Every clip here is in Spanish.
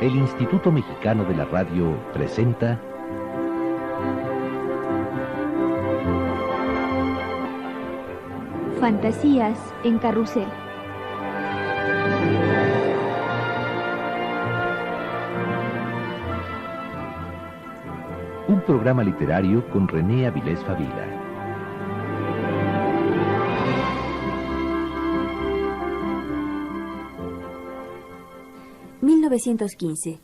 El Instituto Mexicano de la Radio presenta Fantasías en Carrusel. Un programa literario con René Avilés Favila. ...1915...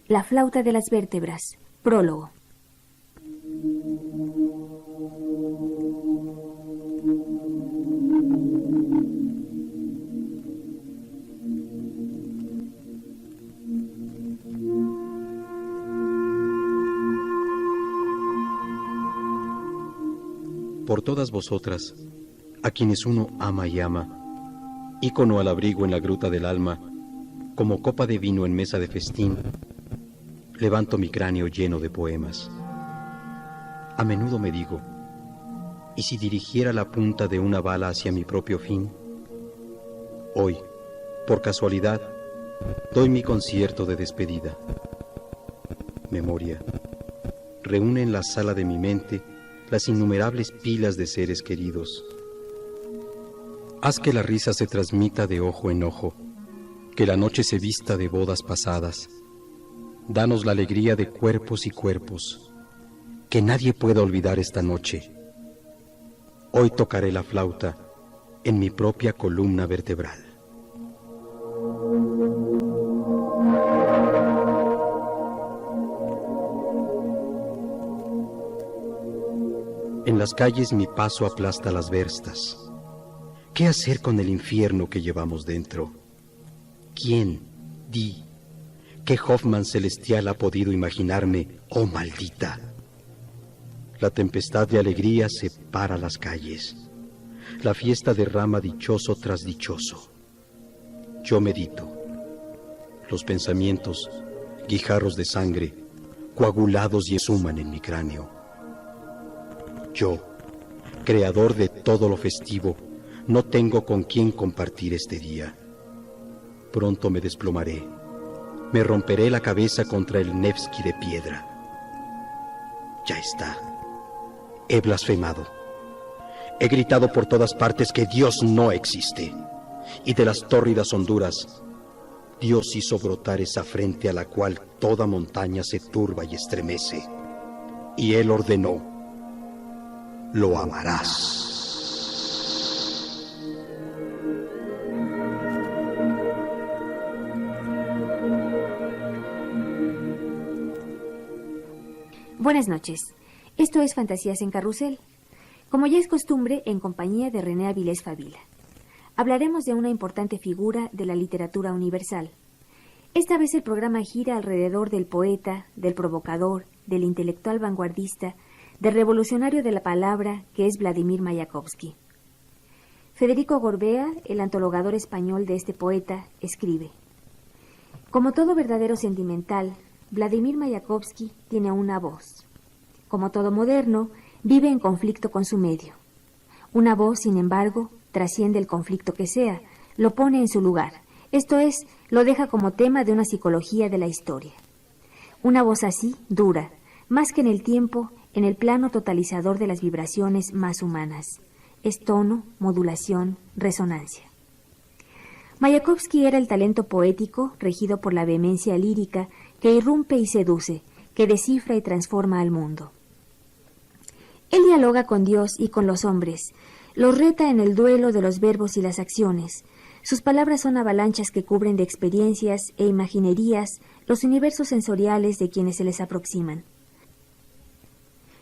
La flauta de las vértebras... Prólogo. Por todas vosotras, a quienes uno ama y ama, ícono al abrigo en la gruta del alma, como copa de vino en mesa de festín, levanto mi cráneo lleno de poemas. A menudo me digo, ¿y si dirigiera la punta de una bala hacia mi propio fin? Hoy, por casualidad, doy mi concierto de despedida. Memoria, reúne en la sala de mi mente las innumerables pilas de seres queridos. Haz que la risa se transmita de ojo en ojo, que la noche se vista de bodas pasadas. Danos la alegría de cuerpos y cuerpos, que nadie pueda olvidar esta noche. Hoy tocaré la flauta en mi propia columna vertebral. En las calles mi paso aplasta las verstas. ¿Qué hacer con el infierno que llevamos dentro? ¿Quién, di, qué Hoffman celestial ha podido imaginarme, oh maldita? La tempestad de alegría separa las calles. La fiesta derrama dichoso tras dichoso. Yo medito. Los pensamientos, guijarros de sangre, coagulados y exhuman en mi cráneo. Yo, creador de todo lo festivo, no tengo con quién compartir este día. Pronto me desplomaré. Me romperé la cabeza contra el Nevsky de piedra. Ya está. He blasfemado. He gritado por todas partes que Dios no existe. Y de las tórridas honduras, Dios hizo brotar esa frente a la cual toda montaña se turba y estremece. Y Él ordenó: lo amarás. Buenas noches. Esto es Fantasías en Carrusel. Como ya es costumbre, en compañía de René Avilés Favila. Hablaremos de una importante figura de la literatura universal. Esta vez el programa gira alrededor del poeta, del provocador, del intelectual vanguardista, del revolucionario de la palabra, que es Vladimir Mayakovsky. Federico Gorbea, el antologador español de este poeta, escribe: como todo verdadero sentimental, Vladimir Mayakovsky tiene una voz. Como todo moderno, vive en conflicto con su medio. Una voz, sin embargo, trasciende el conflicto que sea, lo pone en su lugar, esto es, lo deja como tema de una psicología de la historia. Una voz así, dura, más que en el tiempo, en el plano totalizador de las vibraciones más humanas. Es tono, modulación, resonancia. Mayakovsky era el talento poético, regido por la vehemencia lírica, que irrumpe y seduce, que descifra y transforma al mundo. Él dialoga con Dios y con los hombres, los reta en el duelo de los verbos y las acciones. Sus palabras son avalanchas que cubren de experiencias e imaginerías los universos sensoriales de quienes se les aproximan.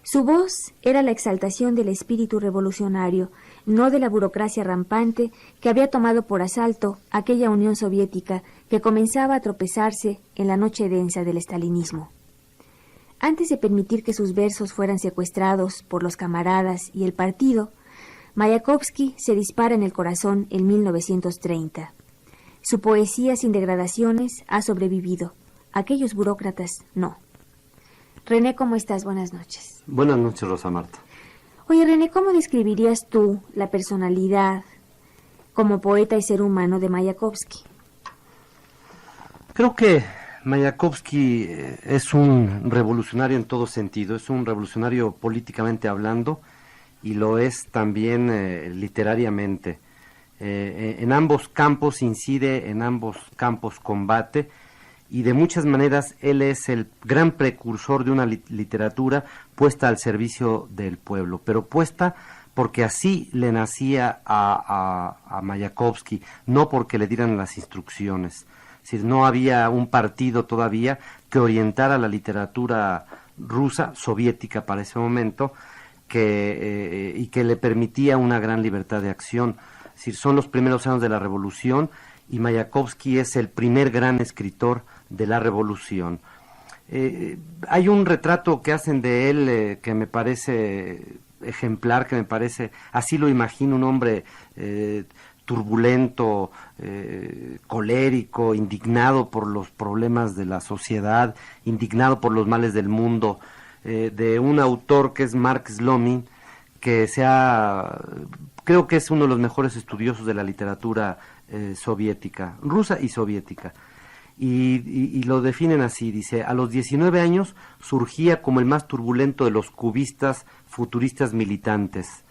Su voz era la exaltación del espíritu revolucionario, no de la burocracia rampante que había tomado por asalto aquella Unión Soviética que comenzaba a tropezarse en la noche densa del estalinismo. Antes de permitir que sus versos fueran secuestrados por los camaradas y el partido, Mayakovsky se dispara en el corazón en 1930. Su poesía sin degradaciones ha sobrevivido. Aquellos burócratas no. René, ¿cómo estás? Buenas noches. Buenas noches, Rosa Marta. Oye, René, ¿cómo describirías tú la personalidad como poeta y ser humano de Mayakovsky? Creo que Mayakovsky es un revolucionario en todo sentido, es un revolucionario políticamente hablando y lo es también literariamente. En ambos campos incide, en ambos campos combate, y de muchas maneras él es el gran precursor de una literatura puesta al servicio del pueblo, pero puesta porque así le nacía a Mayakovsky, no porque le dieran las instrucciones. Es decir, no había un partido todavía que orientara la literatura rusa, soviética para ese momento, y que le permitía una gran libertad de acción. Es decir, son los primeros años de la revolución y Mayakovsky es el primer gran escritor de la revolución. Hay un retrato que hacen de él que me parece ejemplar, que me parece, así lo imagino, un hombre turbulento, colérico, indignado por los problemas de la sociedad, indignado por los males del mundo, de un autor que es Mark Slomin, que creo que es uno de los mejores estudiosos de la literatura soviética, rusa y soviética. Y lo definen así, dice: a los 19 años surgía como el más turbulento de los cubistas futuristas militantes,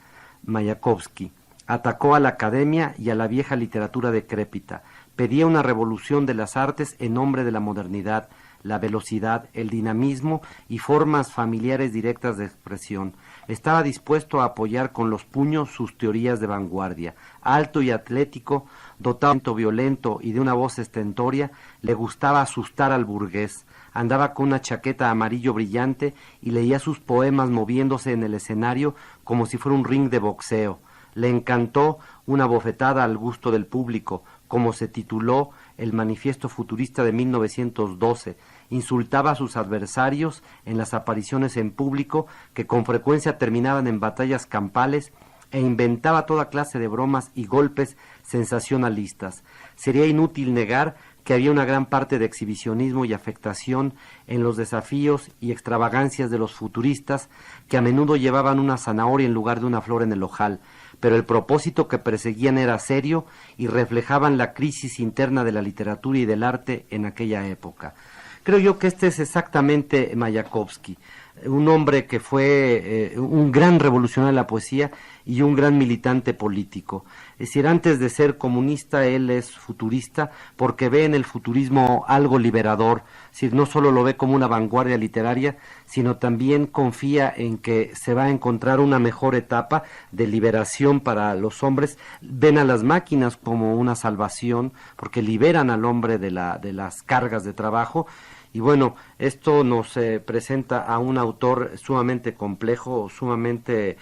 Mayakovsky. Atacó a la academia y a la vieja literatura decrépita. Pedía una revolución de las artes en nombre de la modernidad, la velocidad, el dinamismo y formas familiares directas de expresión. Estaba dispuesto a apoyar con los puños sus teorías de vanguardia. Alto y atlético, dotado violento y de una voz estentoria, le gustaba asustar al burgués. Andaba con una chaqueta amarillo brillante y leía sus poemas moviéndose en el escenario como si fuera un ring de boxeo. Le encantó una bofetada al gusto del público, como se tituló el Manifiesto Futurista de 1912. Insultaba a sus adversarios en las apariciones en público, que con frecuencia terminaban en batallas campales, e inventaba toda clase de bromas y golpes sensacionalistas. Sería inútil negar que había una gran parte de exhibicionismo y afectación en los desafíos y extravagancias de los futuristas, que a menudo llevaban una zanahoria en lugar de una flor en el ojal, pero el propósito que perseguían era serio y reflejaban la crisis interna de la literatura y del arte en aquella época. Creo yo que este es exactamente Mayakovsky, un hombre que fue un gran revolucionario de la poesía y un gran militante político. Es decir, antes de ser comunista, él es futurista porque ve en el futurismo algo liberador. Es decir, no solo lo ve como una vanguardia literaria, sino también confía en que se va a encontrar una mejor etapa de liberación para los hombres. Ven a las máquinas como una salvación porque liberan al hombre de las cargas de trabajo. Y bueno, esto nos presenta a un autor sumamente complejo, sumamente,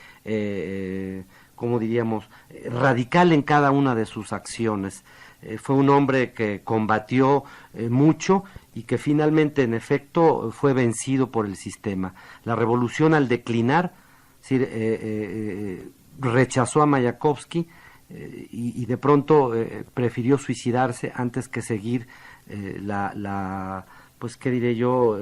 ¿cómo diríamos?, radical en cada una de sus acciones. Fue un hombre que combatió mucho y que finalmente, en efecto, fue vencido por el sistema. La revolución, al declinar, rechazó a Mayakovsky y de pronto prefirió suicidarse antes que seguir pues qué diré yo,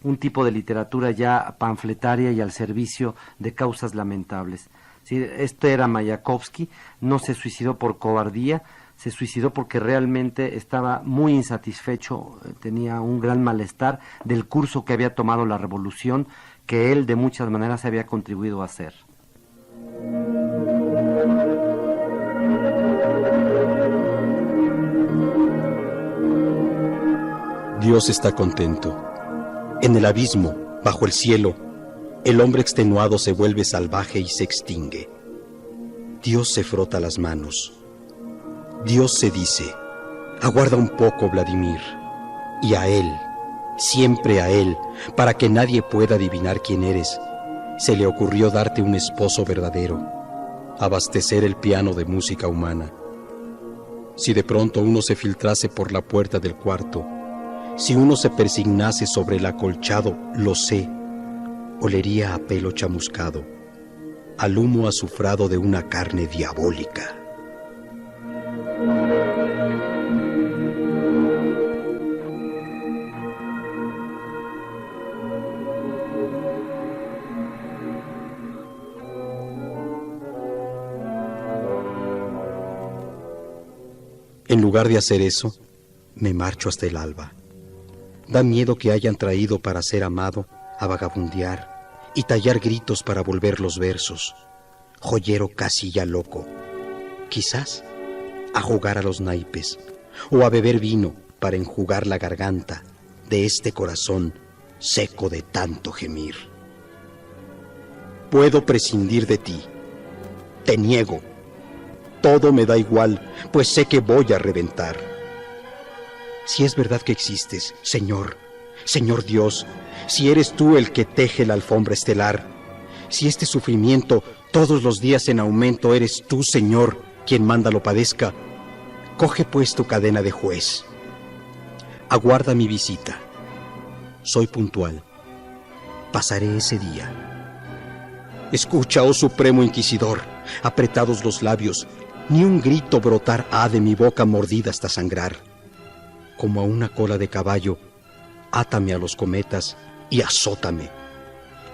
un tipo de literatura ya panfletaria y al servicio de causas lamentables. ¿Sí? Este era Mayakovsky, no se suicidó por cobardía, se suicidó porque realmente estaba muy insatisfecho, tenía un gran malestar del curso que había tomado la revolución, que él de muchas maneras había contribuido a hacer. Dios está contento. En el abismo, bajo el cielo, el hombre extenuado se vuelve salvaje y se extingue. Dios se frota las manos. Dios se dice: aguarda un poco, Vladimir. Y a él, siempre a él, para que nadie pueda adivinar quién eres, se le ocurrió darte un esposo verdadero, abastecer el piano de música humana. Si de pronto uno se filtrase por la puerta del cuarto, si uno se persignase sobre el acolchado, lo sé, olería a pelo chamuscado, al humo azufrado de una carne diabólica. En lugar de hacer eso, me marcho hasta el alba. Da miedo que hayan traído para ser amado a vagabundear y tallar gritos para volver los versos. Joyero casi ya loco. Quizás a jugar a los naipes o a beber vino para enjugar la garganta de este corazón seco de tanto gemir. Puedo prescindir de ti. Te niego. Todo me da igual, pues sé que voy a reventar. Si es verdad que existes, Señor, Señor Dios, si eres tú el que teje la alfombra estelar, si este sufrimiento todos los días en aumento eres tú, Señor, quien manda lo padezca, coge pues tu cadena de juez. Aguarda mi visita. Soy puntual. Pasaré ese día. Escucha, oh Supremo Inquisidor, apretados los labios, ni un grito brotar ha de mi boca mordida hasta sangrar. Como a una cola de caballo, átame a los cometas y azótame,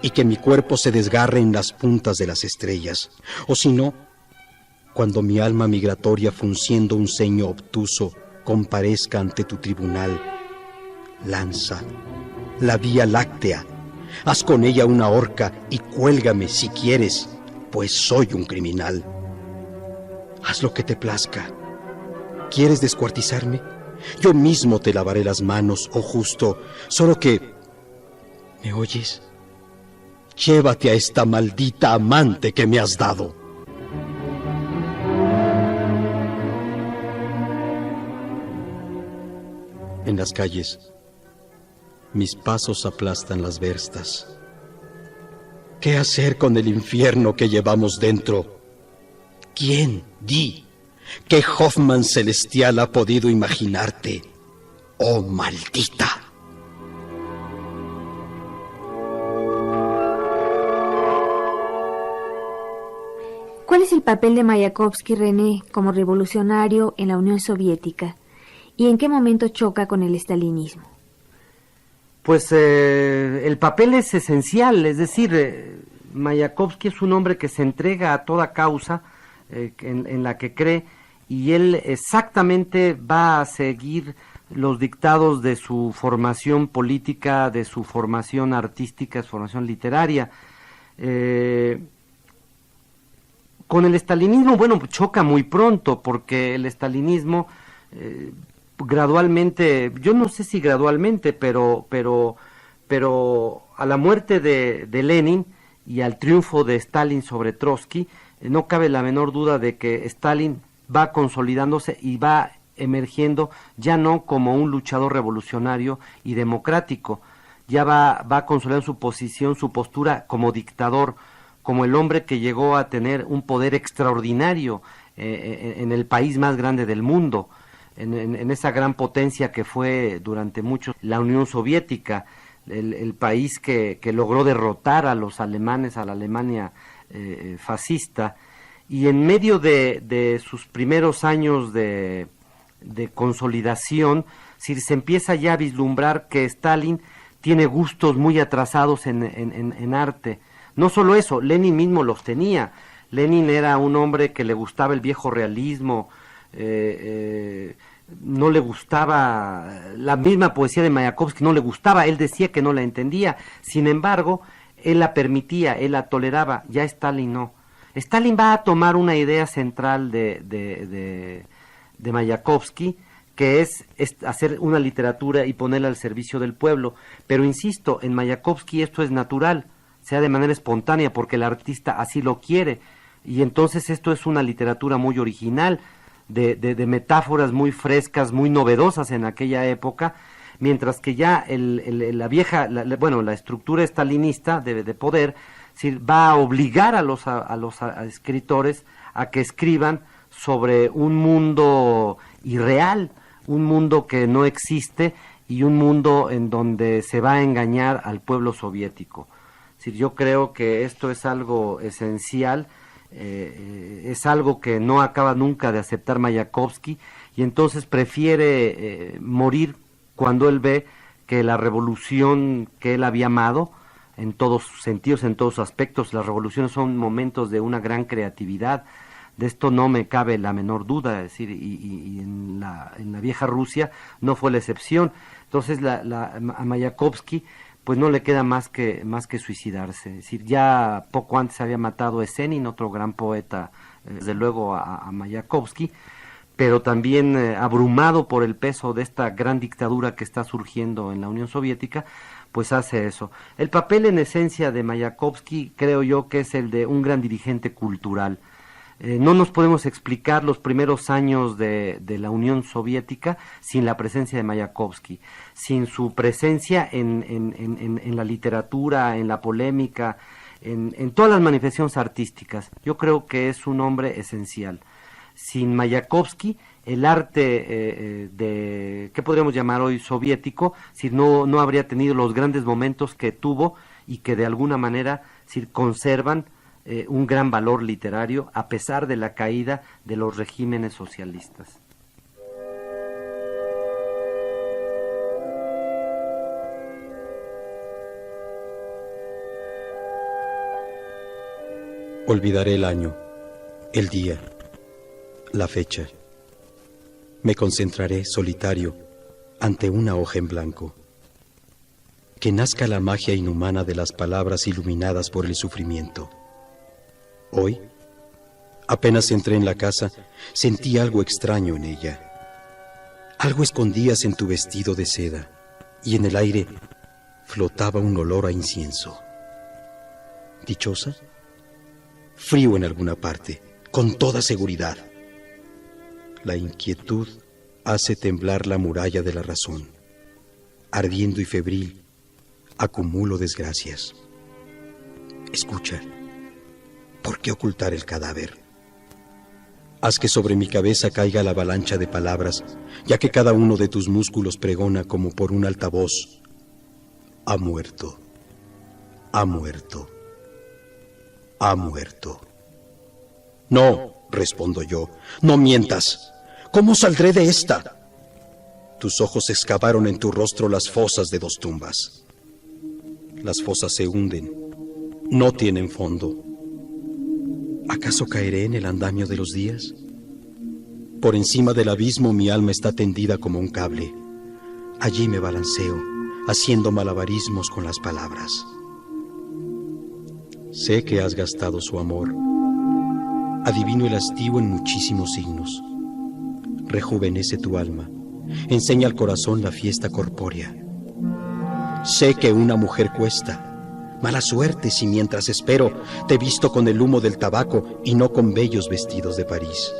y que mi cuerpo se desgarre en las puntas de las estrellas, o si no, cuando mi alma migratoria frunciendo un ceño obtuso comparezca ante tu tribunal, lanza la Vía Láctea, haz con ella una horca y cuélgame si quieres, pues soy un criminal. Haz lo que te plazca. ¿Quieres descuartizarme? Yo mismo te lavaré las manos, oh justo, solo que... ¿Me oyes? Llévate a esta maldita amante que me has dado. En las calles, mis pasos aplastan las verstas. ¿Qué hacer con el infierno que llevamos dentro? ¿Quién, di, qué Hoffman celestial ha podido imaginarte, oh maldita? ¿Cuál es el papel de Mayakovsky, René, como revolucionario en la Unión Soviética? ¿Y en qué momento choca con el estalinismo? Pues el papel es esencial, es decir, Mayakovsky es un hombre que se entrega a toda causa en la que cree, y él exactamente va a seguir los dictados de su formación política, de su formación artística, su formación literaria. Con el estalinismo, bueno, choca muy pronto, porque el estalinismo gradualmente, yo no sé si gradualmente, pero a la muerte de Lenin y al triunfo de Stalin sobre Trotsky, no cabe la menor duda de que Stalin va consolidándose y va emergiendo ya no como un luchador revolucionario y democrático, ya va consolidando su posición, su postura como dictador, como el hombre que llegó a tener un poder extraordinario en el país más grande del mundo, en esa gran potencia que fue durante mucho la Unión Soviética, el país que logró derrotar a los alemanes, a la Alemania fascista, y en medio de sus primeros años de consolidación, se empieza ya a vislumbrar que Stalin tiene gustos muy atrasados en arte. No solo eso, Lenin mismo los tenía. Lenin era un hombre que le gustaba el viejo realismo, no le gustaba la misma poesía de Mayakovsky, no le gustaba, él decía que no la entendía, sin embargo, él la permitía, él la toleraba, ya Stalin no. Stalin va a tomar una idea central de Mayakovsky, que es hacer una literatura y ponerla al servicio del pueblo, pero insisto, en Mayakovsky esto es natural, sea de manera espontánea, porque el artista así lo quiere, y entonces esto es una literatura muy original, de metáforas muy frescas, muy novedosas en aquella época, mientras que ya la vieja, la estructura estalinista de poder, va a obligar a los escritores a que escriban sobre un mundo irreal, un mundo que no existe y un mundo en donde se va a engañar al pueblo soviético. Yo creo que esto es algo esencial, es algo que no acaba nunca de aceptar Mayakovsky, y entonces prefiere morir cuando él ve que la revolución que él había amado, en todos sus sentidos, en todos sus aspectos, las revoluciones son momentos de una gran creatividad, De esto no me cabe la menor duda, es decir, y en la vieja Rusia no fue la excepción. Entonces a Mayakovsky pues no le queda más que suicidarse. Es decir, ya poco antes había matado a Esenin, otro gran poeta, desde luego a Mayakovsky, pero también abrumado por el peso de esta gran dictadura que está surgiendo en la Unión Soviética, pues hace eso. El papel en esencia de Mayakovsky creo yo que es el de un gran dirigente cultural. No nos podemos explicar los primeros años de la Unión Soviética sin la presencia de Mayakovsky, sin su presencia en la literatura, en la polémica, en todas las manifestaciones artísticas. Yo creo que es un hombre esencial. Sin Mayakovsky, el arte ¿qué podríamos llamar hoy soviético? Si no habría tenido los grandes momentos que tuvo y que de alguna manera conservan un gran valor literario a pesar de la caída de los regímenes socialistas. Olvidaré el año, el día, la fecha. Me concentraré solitario ante una hoja en blanco. Que nazca la magia inhumana de las palabras iluminadas por el sufrimiento. Hoy, apenas entré en la casa, sentí algo extraño en ella. Algo escondías en tu vestido de seda, y en el aire flotaba un olor a incienso. ¿Dichosa? Frío en alguna parte, con toda seguridad. La inquietud hace temblar la muralla de la razón. Ardiendo y febril, acumulo desgracias. Escucha. ¿Por qué ocultar el cadáver? Haz que sobre mi cabeza caiga la avalancha de palabras, ya que cada uno de tus músculos pregona como por un altavoz. Ha muerto. Ha muerto. Ha muerto. No, respondo yo, no mientas. ¿Cómo saldré de esta? Tus ojos excavaron en tu rostro las fosas de 2 tumbas. Las fosas se hunden, no tienen fondo. ¿Acaso caeré en el andamio de los días? Por encima del abismo mi alma está tendida como un cable. Allí me balanceo, haciendo malabarismos con las palabras. Sé que has gastado su amor. Adivino el hastío en muchísimos signos. Rejuvenece tu alma. Enseña al corazón la fiesta corpórea. Sé que una mujer cuesta. Mala suerte si mientras espero te visto con el humo del tabaco y no con bellos vestidos de París.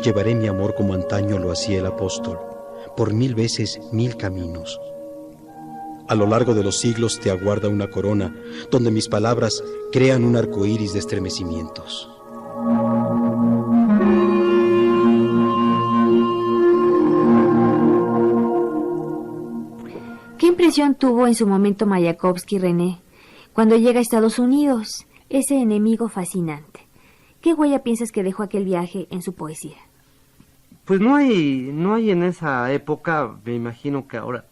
Llevaré mi amor como antaño lo hacía el apóstol, por 1000 veces 1000 caminos. A lo largo de los siglos te aguarda una corona donde mis palabras crean un arco iris de estremecimientos. ¿Qué impresión tuvo en su momento Mayakovsky, René, cuando llega a Estados Unidos, ese enemigo fascinante? ¿Qué huella piensas que dejó aquel viaje en su poesía? Pues no hay en esa época, me imagino que ahora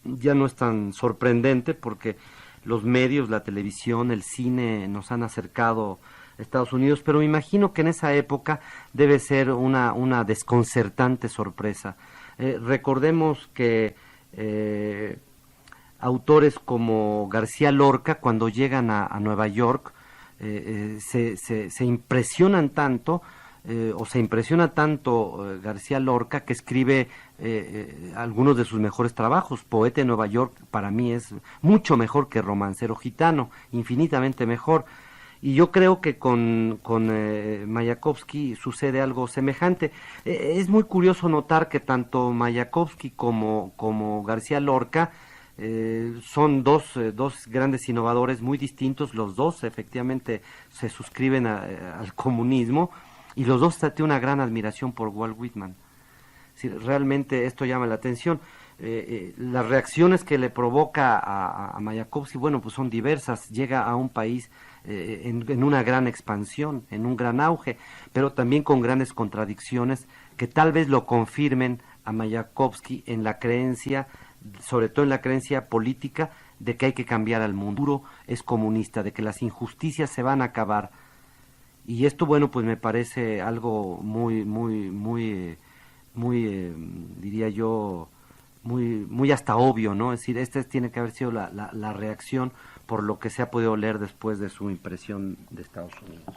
ya no es tan sorprendente porque los medios, la televisión, el cine nos han acercado a Estados Unidos, pero me imagino que en esa época debe ser una desconcertante sorpresa. Recordemos que autores como García Lorca, cuando llegan a Nueva York, se impresionan tanto, o se impresiona tanto García Lorca, que escribe algunos de sus mejores trabajos. Poeta de Nueva York para mí es mucho mejor que Romancero Gitano, infinitamente mejor. Y yo creo que con Mayakovsky sucede algo semejante. Es muy curioso notar que tanto Mayakovsky como García Lorca son dos grandes innovadores muy distintos. Los dos efectivamente se suscriben al comunismo y los dos tienen una gran admiración por Walt Whitman. Es decir, realmente esto llama la atención. Las reacciones que le provoca a Mayakovsky, bueno, pues son diversas. Llega a un país en una gran expansión, en un gran auge, pero también con grandes contradicciones que tal vez lo confirmen a Mayakovsky en la creencia, sobre todo en la creencia política, de que hay que cambiar al mundo. Es comunista, de que las injusticias se van a acabar Y esto, bueno, pues me parece algo muy, diría yo, muy hasta obvio, ¿no? Es decir, esta tiene que haber sido la reacción por lo que se ha podido leer después de su impresión de Estados Unidos.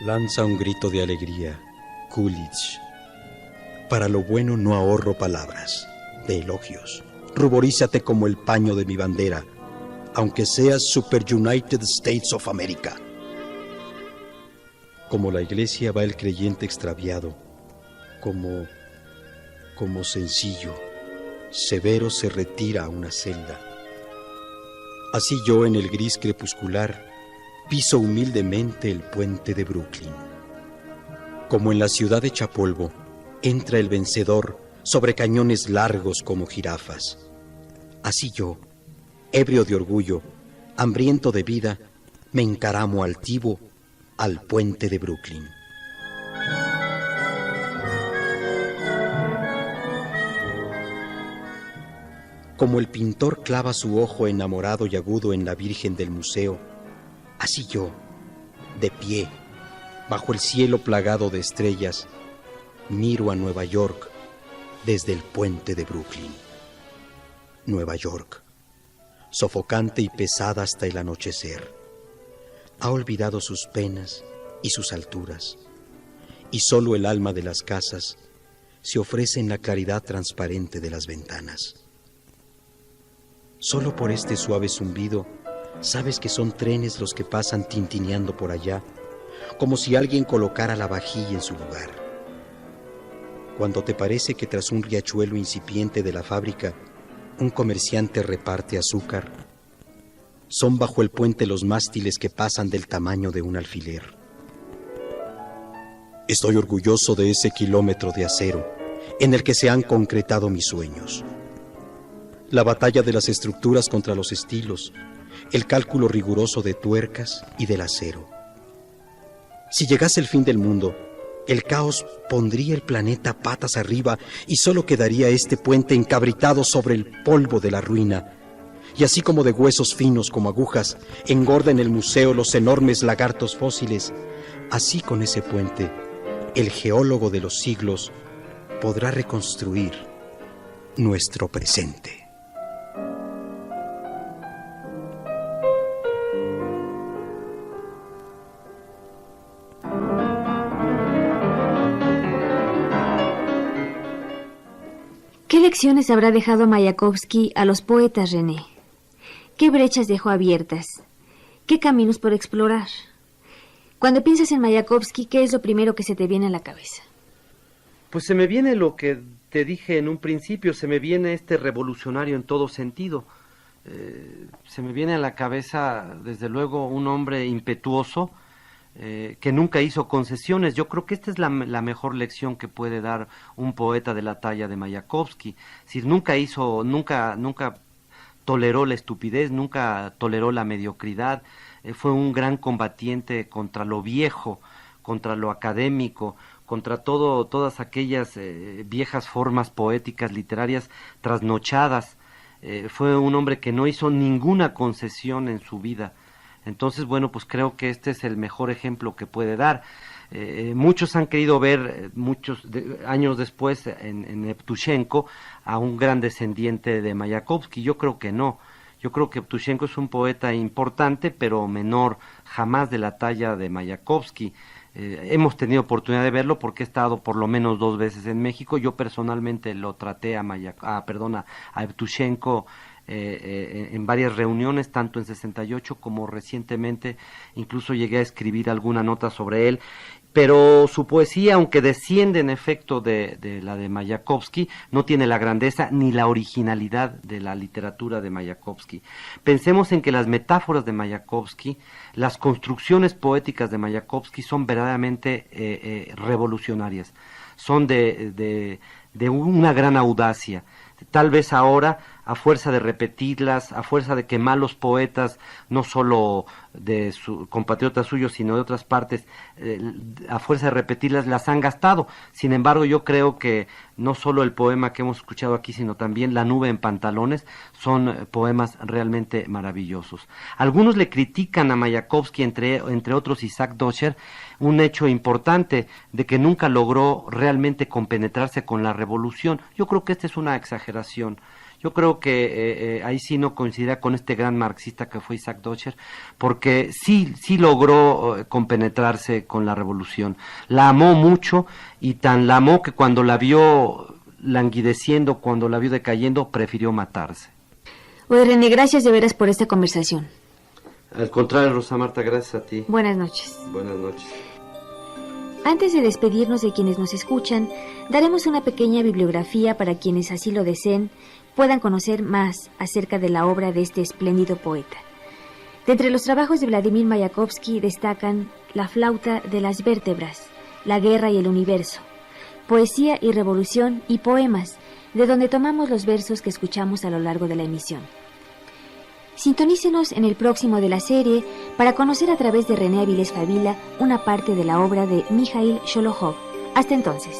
Lanza un grito de alegría, Coolidge. Para lo bueno no ahorro palabras, de elogios. Ruborízate como el paño de mi bandera, aunque seas Super United States of America. Como la iglesia va el creyente extraviado, como sencillo, severo se retira a una celda. Así yo en el gris crepuscular piso humildemente el puente de Brooklyn. Como en la ciudad hecha polvo, entra el vencedor sobre cañones largos como jirafas. Así yo, ebrio de orgullo, hambriento de vida, me encaramo altivo al puente de Brooklyn. Como el pintor clava su ojo enamorado y agudo en la Virgen del Museo, así yo, de pie, bajo el cielo plagado de estrellas, miro a Nueva York desde el puente de Brooklyn. Nueva York, sofocante y pesada hasta el anochecer, ha olvidado sus penas y sus alturas, y solo el alma de las casas se ofrece en la claridad transparente de las ventanas. Solo por este suave zumbido sabes que son trenes los que pasan tintineando por allá, como si alguien colocara la vajilla en su lugar. Cuando te parece que tras un riachuelo incipiente de la fábrica, un comerciante reparte azúcar, son bajo el puente los mástiles que pasan del tamaño de un alfiler. Estoy orgulloso de ese kilómetro de acero en el que se han concretado mis sueños. La batalla de las estructuras contra los estilos, el cálculo riguroso de tuercas y del acero. Si llegase el fin del mundo, el caos pondría el planeta patas arriba y solo quedaría este puente encabritado sobre el polvo de la ruina. Y así como de huesos finos como agujas engorda en el museo los enormes lagartos fósiles, así con ese puente, el geólogo de los siglos podrá reconstruir nuestro presente. ¿Qué lecciones habrá dejado Mayakovsky a los poetas, René? ¿Qué brechas dejó abiertas? ¿Qué caminos por explorar? Cuando piensas en Mayakovsky, ¿qué es lo primero que se te viene a la cabeza? Pues se me viene lo que te dije en un principio, se me viene este revolucionario en todo sentido. Se me viene a la cabeza, desde luego, un hombre impetuoso, que nunca hizo concesiones. Yo creo que esta es la mejor lección que puede dar un poeta de la talla de Mayakovsky. Si nunca toleró la estupidez, nunca toleró la mediocridad, fue un gran combatiente contra lo viejo, contra lo académico, contra todas aquellas viejas formas poéticas, literarias trasnochadas. Fue un hombre que no hizo ninguna concesión en su vida. Entonces, bueno, pues creo que este es el mejor ejemplo que puede dar. Muchos han querido ver, años después, en Evtushenko, a un gran descendiente de Mayakovsky. Yo creo que no. Yo creo que Evtushenko es un poeta importante, pero menor, jamás de la talla de Mayakovsky. Hemos tenido oportunidad de verlo porque he estado por lo menos 2 veces en México. Yo personalmente lo traté a Evtushenko en varias reuniones, tanto en 68 como recientemente, incluso llegué a escribir alguna nota sobre él, pero su poesía, aunque desciende en efecto de la de Mayakovsky, no tiene la grandeza ni la originalidad de la literatura de Mayakovsky. Pensemos en que las metáforas de Mayakovsky, las construcciones poéticas de Mayakovsky son verdaderamente revolucionarias, son de una gran audacia. Es Tal vez ahora, a fuerza de repetirlas, a fuerza de que malos poetas, no solo de compatriotas suyos, sino de otras partes, a fuerza de repetirlas, las han gastado. Sin embargo, yo creo que no solo el poema que hemos escuchado aquí, sino también La nube en pantalones, son poemas realmente maravillosos. Algunos le critican a Mayakovsky, entre otros Isaac Doscher, un hecho importante de que nunca logró realmente compenetrarse con la revolución. Yo creo que esta es una exageración. Yo creo que ahí sí no coincidirá con este gran marxista que fue Isaac Doscher, porque sí logró compenetrarse con la revolución. La amó mucho, y tan la amó que cuando la vio languideciendo, cuando la vio decayendo, prefirió matarse. Oye, René, gracias de veras por esta conversación. Al contrario, Rosa Marta, gracias a ti. Buenas noches. Buenas noches. Antes de despedirnos de quienes nos escuchan, daremos una pequeña bibliografía para quienes así lo deseen, puedan conocer más acerca de la obra de este espléndido poeta. De entre los trabajos de Vladimir Mayakovsky destacan La flauta de las vértebras, La guerra y el universo, Poesía y revolución y poemas, de donde tomamos los versos que escuchamos a lo largo de la emisión. Sintonícenos en el próximo de la serie para conocer a través de René Avilés Fabila una parte de la obra de Mikhail Sholokhov. Hasta entonces.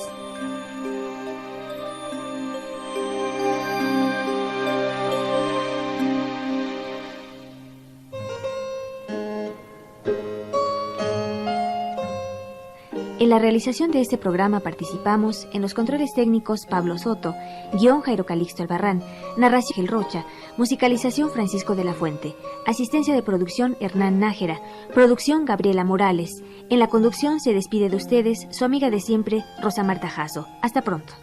En la realización de este programa participamos en los controles técnicos Pablo Soto, guión Jairo Calixto Albarrán, narración Gil Rocha, musicalización Francisco de la Fuente, asistencia de producción Hernán Nájera, producción Gabriela Morales. En la conducción se despide de ustedes su amiga de siempre, Rosa Marta Jasso. Hasta pronto.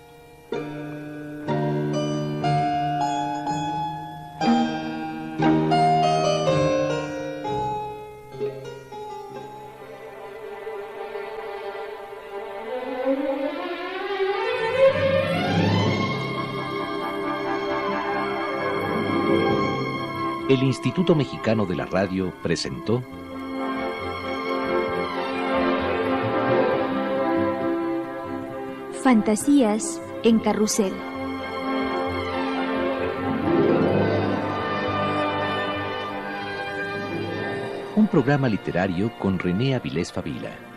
El Instituto Mexicano de la Radio presentó Fantasías en Carrusel. un programa literario con René Avilés Fabila.